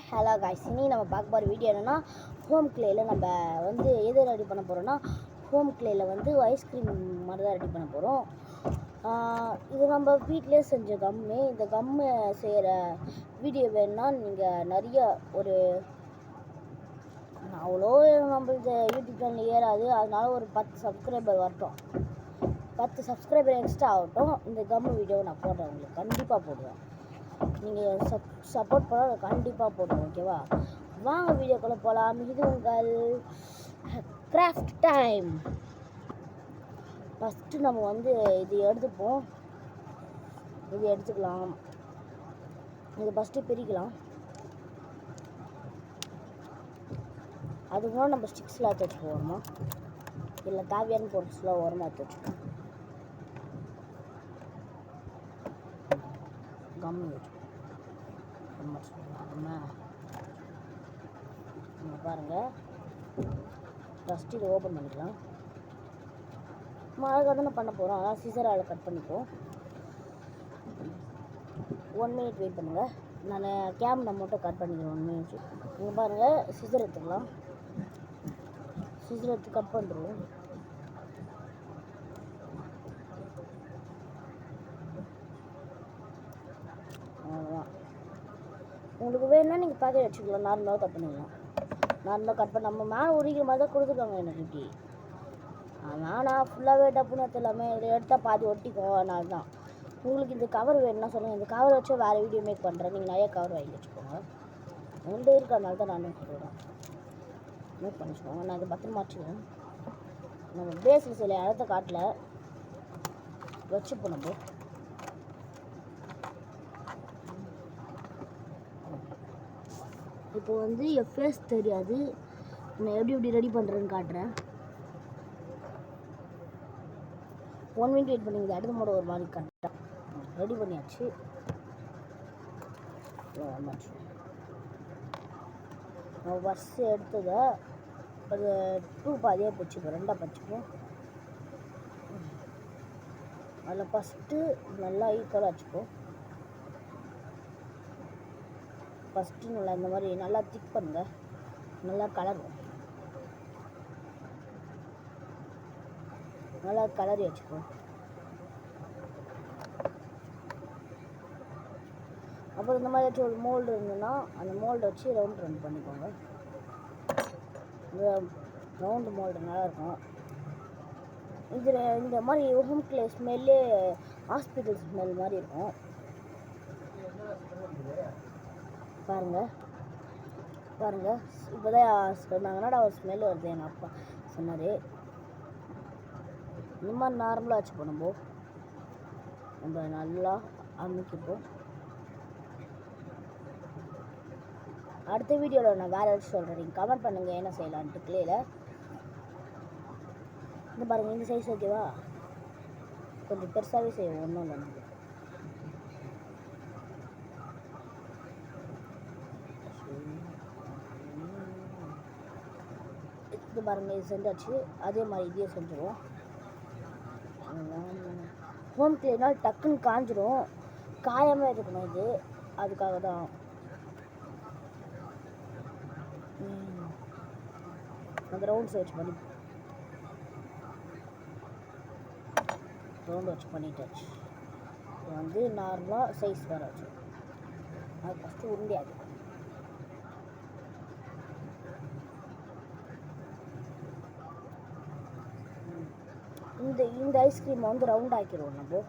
Hello guys, இன்னைக்கு நம்ம பார்க்க போகிற வீடியோ என்னென்னா ஹோம் கிளேயில் நம்ம வந்து எது ரெடி பண்ண போகிறோன்னா ஹோம் கிளேயில் வந்து ஐஸ்கிரீம் மாதிரி தான் ரெடி பண்ண போகிறோம். இது நம்ம வீட்டிலே செஞ்ச கம்மு. இந்த கம்மு செய்கிற வீடியோ வேணுன்னா நீங்கள் நிறைய ஒரு அவ்வளோ நம்மளுக்கு யூடியூப் சேனல் ஏறாது. அதனால ஒரு 10 சப்ஸ்கிரைபர் வரட்டும், 10 சப்ஸ்கிரைபர் எக்ஸ்ட்ரா ஆகட்டும். இந்த கம்மு வீடியோவை நான் போடுறேன், உங்களுக்கு கண்டிப்பாக போடுவேன். நீங்கள் சப்போர்ட் பண்ண கண்டிப்பாக போடுவோம், ஓகேவா? வாங்க வீடியோக்குள்ளே போகலாம். இது உங்கள் கிராஃப்ட் டைம். ஃபஸ்ட்டு நம்ம வந்து இது எடுத்துப்போம். இது எடுத்துக்கலாம். இது ஃபஸ்ட்டு பிரிக்கலாம். அதுக்கப்புறம் நம்ம ஸ்டிக்ஸ்லாம் எடுத்து வச்சுப்போம் ஓரமாக. இல்லை தேவையான பொருட்ஸ்லாம் ஓரமாக எடுத்து வச்சுப்போம். கம்மி வச்சுப்போம். பாருங்கள், ஃபஸ்ட்டு இதை ஓப்பன் பண்ணிக்கலாம். அழகாக தானே பண்ண போகிறோம், அதான் சிசரால் கட் பண்ணிப்போம். 1 மினிட் வெயிட் பண்ணுங்கள். நான் கேமரா மட்டும் கட் பண்ணிக்கிறேன் 1 மினிட். இங்கே பாருங்கள், சிசர் எடுத்துக்கலாம். சிசர் எடுத்து கட் பண்ணுறோம். அவ்வளோதான். உங்களுக்கு வேணும்னா நீங்கள் பாக்கெட் வச்சுக்கலாம். நார்மலாக கட் பண்ணிக்கலாம். நார்மலாக கட் பண்ண நம்ம மேலே உரிக்கிற மாதிரி தான் கொடுத்துருக்காங்க எனக்கு இப்படி. ஆனால் ஃபுல்லாகவே டப்புன்னு எடுத்துலாமே, இதை எடுத்தால் பாதி ஒட்டிக்கும். அதனால தான் உங்களுக்கு இந்த கவர் வேணும்னா சொல்லுங்கள். இந்த கவர் வச்சு வேறு வீடியோ மேக் பண்ணுறேன். நீங்கள் நிறைய கவர் வாங்கி வச்சுக்கோங்க. உங்கள்கிட்ட இருக்கிறதுனால தான் நான் சொல்கிறேன், மேக் பண்ணிச்சுக்கோங்க. நான் இதை பத்திரமா வச்சுக்கிறேன். நம்ம பேஸில் சில இடத்த காட்டில் வச்சுப்போம். நம்ம இப்போ வந்து என் ஃபேஸ் தெரியாது, நான் எப்படி ரெடி பண்ணுறேன்னு காட்டுறேன். 1 மினிட் வெயிட் பண்ணி அடுத்த மூட ஒரு மாதிரி கரெக்டாக ரெடி பண்ணியாச்சு. நம்ம ஃபஸ்ட்டு எடுத்ததை ஒரு 2 பாதியாக பிடிச்சிப்போம், 2ஆக பிடிச்சிப்போம். அதில் ஃபஸ்ட்டு நல்லா ஈக்குவலாக வச்சுப்போம். ஃபஸ்ட்டு நல்லா இந்த மாதிரி நல்லா திக் பண்ணுங்க, நல்லா கலரும், நல்லா கலரி வச்சுப்போம். அப்புறம் இந்த மாதிரி ஏதாச்சும் ஒரு மோல்டு இருந்ததுன்னா அந்த மோல்டை வச்சு ரவுண்ட் பண்ணிக்கோங்க. இந்த ரவுண்டு மோல்டு நல்லாயிருக்கும். இதில் இந்த மாதிரி ஹோம் கிளே ஸ்மெல்லே ஹாஸ்பிட்டல் ஸ்மெல் மாதிரி இருக்கும். பாருங்கள் பாருங்கள், இப்போ தான் சொன்னாங்கன்னா ஒரு ஸ்மெல் வருது. எங்கள் அப்பா சொன்னார். இந்த மாதிரி நார்மலாக வச்சுப்போம். நம்ம நல்லா அமைக்கப்போம். அடுத்த வீடியோவில் நான் வேறு ஏதாச்சும் சொல்கிறேன், நீங்கள் கமெண்ட் பண்ணுங்கள் என்ன செய்யலான்ட்டு. கிளேயில் இந்த பாருங்கள், இந்த சைஸ் ஓகேவா? கொஞ்சம் பெருசாகவே செய்வோம், ஒன்றும் இல்லை. நமக்கு இது பாருங்கள், இது செஞ்சாச்சு. அதே மாதிரி இதையே செஞ்சுருவோம். ஹோம் கிளேனால் டக்குன்னு காஞ்சிடும், காயாமல் இருக்கணும் இது, அதுக்காக தான். அந்த ரவுண்ட் வச்சு பண்ணிட்டாச்சு. இது வந்து நார்மலாக சைஸ் வேறு வச்சு அது ஃபஸ்ட்டு உருண்டியாது. இந்த ஐஸ்கிரீமை வந்து ரவுண்ட் ஆக்கிடுவோம். நம்ம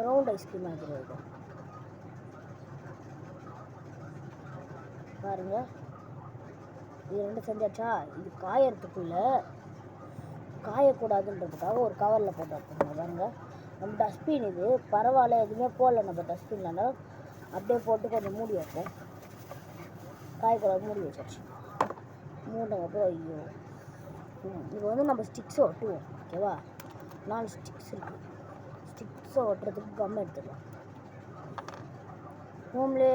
ரவுண்ட் ஐஸ்கிரீம் ஆக்கிடுவோம். இது பாருங்கள், இது 2 செஞ்சாச்சா? இது காயறதுக்குள்ளே காயக்கூடாதுன்றதுக்காக ஒரு கவரில் போட்டு வைக்கணும். பாருங்கள், நம்ம டஸ்ட்பின் இது பரவாயில்ல, எதுவுமே போடல. நம்ம டஸ்ட்பின்லனா அப்படியே போட்டு கொஞ்சம் மூடி வைப்போம். காயக்கூடாது, மூடி வச்சாச்சு. மூடினப்போ ஐயோ, இது வந்து நம்ம ஸ்டிக்ஸை ஒட்டுவோம், ஓகேவா? 4 ஸ்டிக்ஸ் இருக்குது. ஸ்டிக்ஸை ஒட்டுறதுக்கு கம் எடுத்துக்கலாம். ஹோம்லே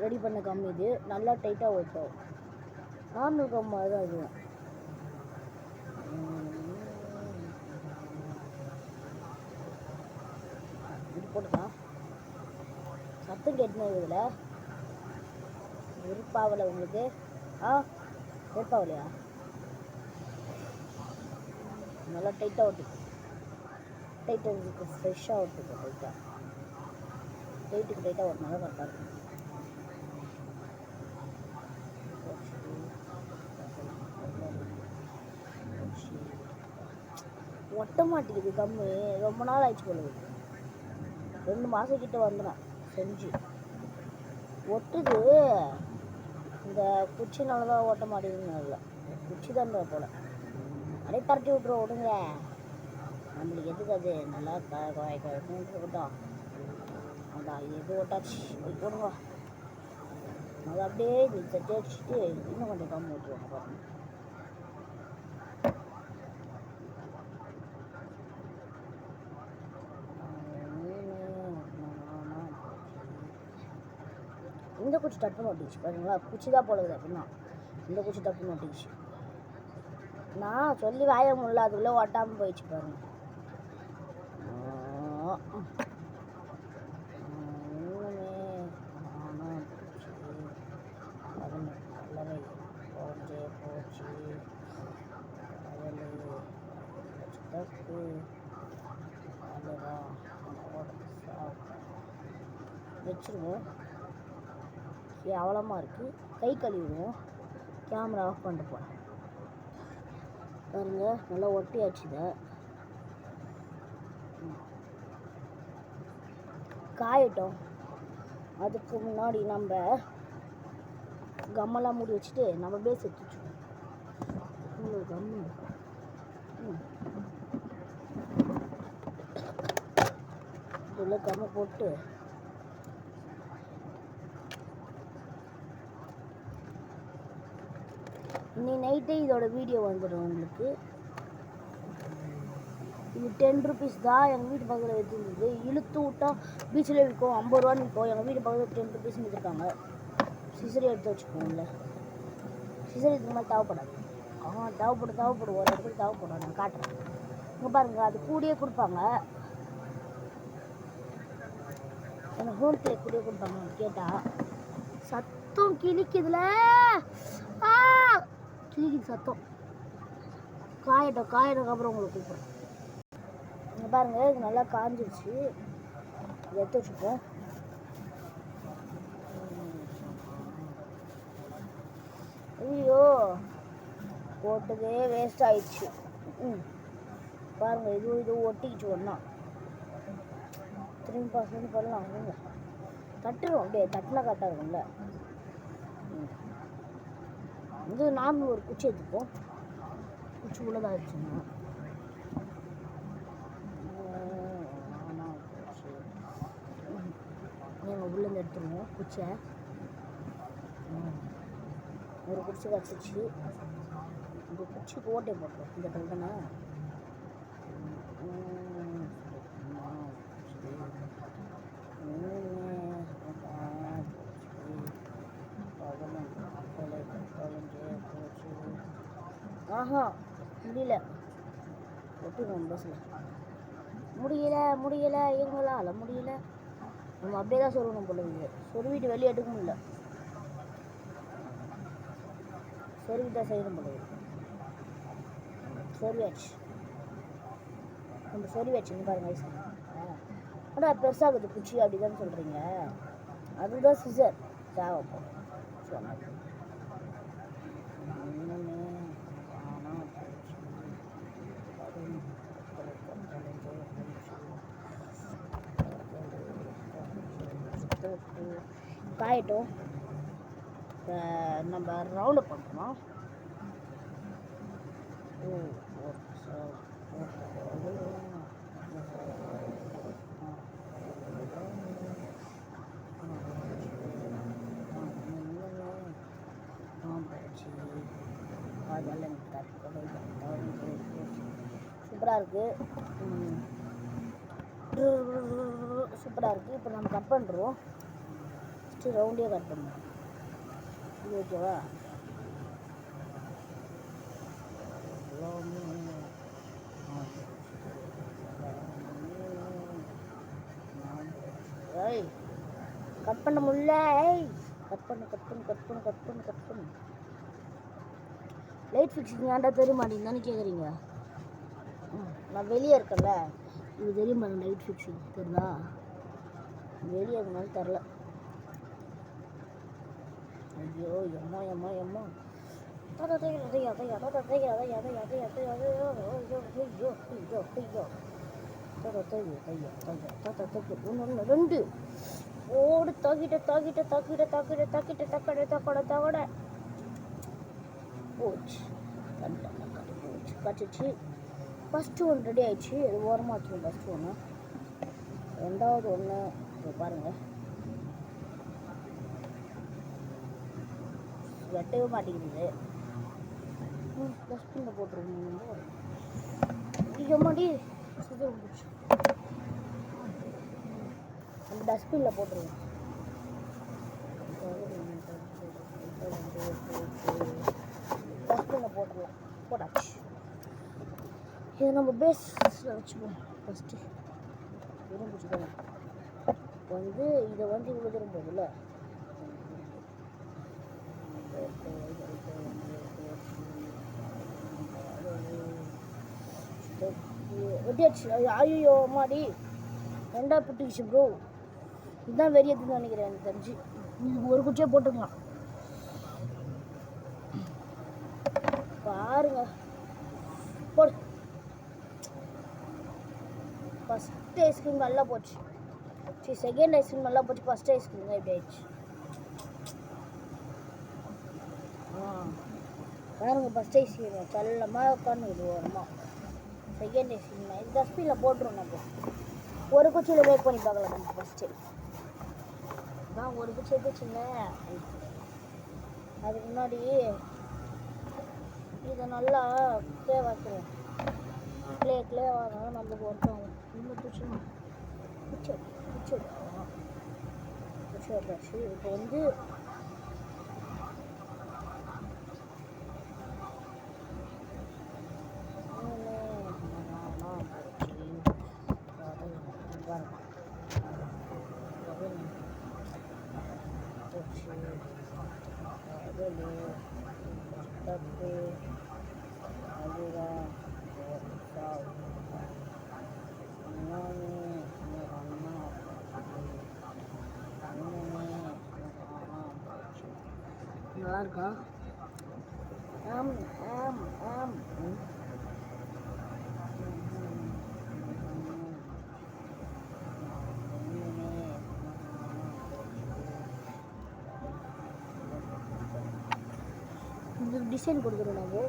ரெடி பண்ண கம் இது, நல்லா டைட்டாக ஒட்டும். நார்மல் கம் மாதிரி தான் இதுவும். இது போட்டுக்கலாம். சத்தம் கேட்டுனா இதில் வெறுப்பாவலை உங்களுக்கு? வெறுப்பாவலையா? நல்லா டைட்டாக ஒட்டிக்கும். டைட்டாக இருக்குது, ஃப்ரெஷ்ஷாக ஒட்டிக்கும். டைட்டுக்கு டைட்டாக ஒட்டினாலும் கரெக்டாக இருக்கும். ஒட்ட மாட்டேங்குது கம்மு. ரொம்ப நாள் ஆயிடுச்சு போல. 2 மாதம் கிட்ட வந்துடும் செஞ்சு. ஒட்டுது. இந்த குச்சினால தான் ஓட்ட மாட்டேங்குதுன்னு இல்லை, குச்சி தான் போல. அப்படியே பரட்டி விட்ருவோம், விடுங்க. நம்மளுக்கு எதுக்கு அது? நல்லா இருக்கட்டும். அதான் எது ஓட்டாச்சு போய் போடுங்க. அது அப்படியே தட்டி அடிச்சுட்டு இன்னும் கொஞ்சம் கம்மி விட்டுருவாங்க பாருங்க. இந்த குச்சி டப்புன்னு ஒட்டிச்சு பாருங்களா. குச்சி தான் போடுது அப்படின்னா இந்த குச்சி டப்புன்னு ஒட்டிச்சு. நான் சொல்லி வாய முடியல, அதுக்குள்ளே ஒட்டாமல் போயிடுச்சு பாருங்க. வச்சுருவோம். அவ்வளோமா இருக்குது. கை கழுவிடுவோம். கேமரா ஆஃப் பண்ணிட்டு போகிறேன் பாருங்க. நல்லா ஒட்டியாச்சுது. காயட்டும். அதுக்கு முன்னாடி நம்ம கம்மெல்லாம் மூடி வச்சுட்டு நம்ம பேஸ் எடுத்து வச்சுக்கோம். கம்மு இதில் கம்மை போட்டு இன்னைக்கு நைட்டே இதோட வீடியோ வந்துடும் உங்களுக்கு. இது 10 rupees தான். எங்கள் வீட்டு பக்கத்தில் வச்சுருந்தது. இழுத்து விட்டா பீச்சில் விற்கும், 50 ரூபான்னு விற்கும். எங்கள் வீட்டு பக்கத்தில் 10 rupees விற்றுருக்காங்க. சிசரி எடுத்து வச்சுக்கோங்கள. சிசரி இதுக்கு மாதிரி தேவைப்படாது. தேவைப்படும் ஒரு இடத்துக்கு தேவைப்படும். நான் காட்டுறேன். இங்கே பாருங்கள், அது கூடியே கொடுப்பாங்க. எனக்கு ஹோம் பிளே கூடியே கொடுப்பாங்க. கேட்டால் சத்தம் கிழிக்குதுல, கிழிக்குது சத்தம். காயட்டும் அப்புறம் உங்களுக்கு கூப்பிட்றேன். இங்கே பாருங்கள், இது நல்லா காஞ்சிருச்சு. இதை எடுத்து வச்சுப்போம். ஐயோ, போட்டதே வேஸ்ட் ஆயிடுச்சு. பாருங்கள், இது ஒட்டிக்கிச்சு ஒன்றா. திரும்பி பாஸ் பண்ணலாம். தட்டுருவோம். அப்படியே தட்டினா கரெக்டாக இருக்கும்ல. இது நார்மல் ஒரு குச்சி எடுத்துப்போம். குச்சி உள்ளதாகிடுச்சுன்னா நாங்கள் உள்ளேருந்து எடுத்துருவோம் குச்சியை. ஒரு குச்சி கிடச்சிச்சு. இந்த குச்சிக்கு ஓட்டை போட்டோம். இந்த தானே முடியல. ஒட்டுவோம் பஸ்ஸில். முடியல எங்களால் முடியல. நம்ம அப்படியே தான் சொல்லணும் போல. சொருவிட்டு வெளியே எடுக்க முடியல. சொருவிட்டா செய்யணும் போல. சொருவாச்சு. நம்ம சொருவாச்சுன்னு பாருங்க வயசு. ஆனால் பெருசாகுது குச்சி அப்படிதான் சொல்கிறீங்க. அதுதான் சிசர் தேவைப்படும். சொன்னது காயட்டும். நம்ம ரவுண்ட் அப் பண்ணுறோம். சூப்பராக இருக்குது. இப்போ நம்ம கட் பண்ணுறோம். ஃபஸ்ட்டு ரவுண்டே கட் பண்ணுவோம். இது ஓகேவா? கட் பண்ண முடியல. கட் பண்ணு. லைட் ஃபிக்ஸிங் ஏன்டா தெரிய மாட்டேங்குதான்னு கேட்குறீங்க. நான் வெளியே இருக்கேன்ல, இது தெரிய மாட்டேன். லைட் ஃபிக்ஸிங் தெரியுதா? வெளியே இருக்கனாலும் தெரில. ஐயோ எம்மா ரெண்டு ஓடு தாக்கிட்ட போச்சு. கட்டிச்சு. ஃபஸ்ட்டு ஒன்று ரெடி ஆயிடுச்சு. அது ஓரமாக வச்சுக்கணும். ஃபஸ்ட்டு ஒன்று, ரெண்டாவது ஒன்று பாருங்கள், வெட்டவே மாட்டேங்குது. டஸ்ட்பினில் போட்டுருவோம். மாட்டி அந்த டஸ்ட்பினில் போட்டுருவோம். டஸ்ட்பினில் போட்டுருவோம். போட்டாச்சு. இதை நம்ம பேஸில் வச்சுக்குவோம். ஃபஸ்ட்டு வச்சுக்கணும். இதை இவ்வளோ தூரம் போகுதுல்ல, வெட்டியாச்சு. ஐயோ மாடி ரெண்டா புட்டுக்குச்சு ப்ரோ. இதுதான் வெறியதுன்னு நினைக்கிறேன் எனக்கு தெரிஞ்சு. இது ஒரு குச்சியாக போட்டுக்கலாம். பாருங்க போடு. ஃபஸ்ட் ஐஸ்கிரீம் நல்லா போச்சு. சரி, செகண்ட் ஐஸ்கிரீம் நல்லா போச்சு. ஃபஸ்ட் ஐஸ்கிரீம் தான் இப்படி ஆயிடுச்சு. பாருங்க, ஃபஸ்ட் ஐஸ்கிரீம் செல்லமாக உட்காந்துக்குது ஓரமாக. செகண்ட் ஐஸ்கிரீம் இது டஸ்ட்பினில் போட்டுருவோம். நம்ம ஒரு குச்சியில் வெயிட் பண்ணி பார்க்கலாம். நம்ம ஃபஸ்ட்டு தான் ஒரு குச்சி எடுத்துச்சுங்க. அதுக்கு முன்னாடி இதை நல்லா க்ளே வாக்குறோம். க்ளே வாங்கினா நம்மளுக்கு ஒர்க் ஆகும். இன்னும் குச்சிடணும். குச்சி எடுத்தாச்சு. இப்போ நல்லா இருக்கா? இந்த டிசைன் கொடுக்குறோம் நம்ம.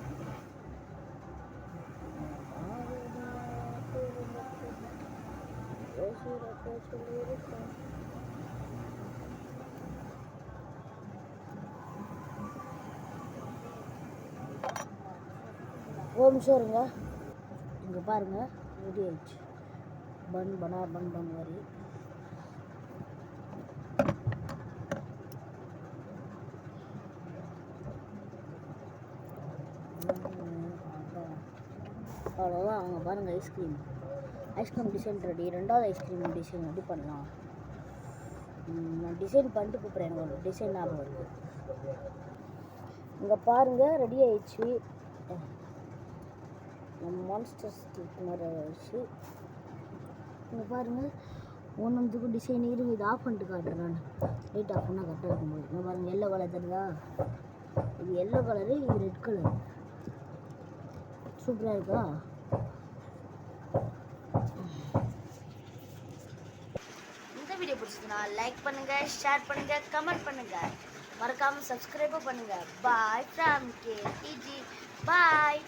ஒரு நிமிஷம் இருங்க. இங்கே பாருங்கள், ரெடி ஆயிடுச்சு. பன் மாதிரி அவ்வளோதான். அவங்க பாருங்கள், ஐஸ்கிரீம் டிசைன் ரெடி. ரெண்டாவது ஐஸ்கிரீம் டிசைன் ரெடி பண்ணலாம். நான் டிசைன் பண்ணிட்டு கூப்பிட்றேன். எனக்கு ஒரு டிசைன் ஞாபகம் இருக்குது. இங்கே பாருங்கள், ரெடி ஆயிடுச்சு. மான்ஸ்டர்ஸ் கேக் மாதிரி ஆயிடுச்சு. இங்கே பாருங்கள், ஒன்றுத்துக்கும் டிசைன் இருக்கு. இது ஆஃப் பண்ணிட்டு காட்டுறேன் நான். லைட் ஆஃப் பண்ணால் கரெக்டாக இருக்கும்போது. இங்கே பாருங்கள், எல்லோ கலர் தெரியுதா? இது எல்லோ கலரு, இது ரெட் கலர். சூப்பராக இருக்கா? இந்த வீடியோ பிடிச்சதுன்னா லைக் பண்ணுங்கள், ஷேர் பண்ணுங்கள், கமெண்ட் பண்ணுங்கள். மறக்காமல் சப்ஸ்கிரைபும் பண்ணுங்கள். Bye from KTG. பாய்.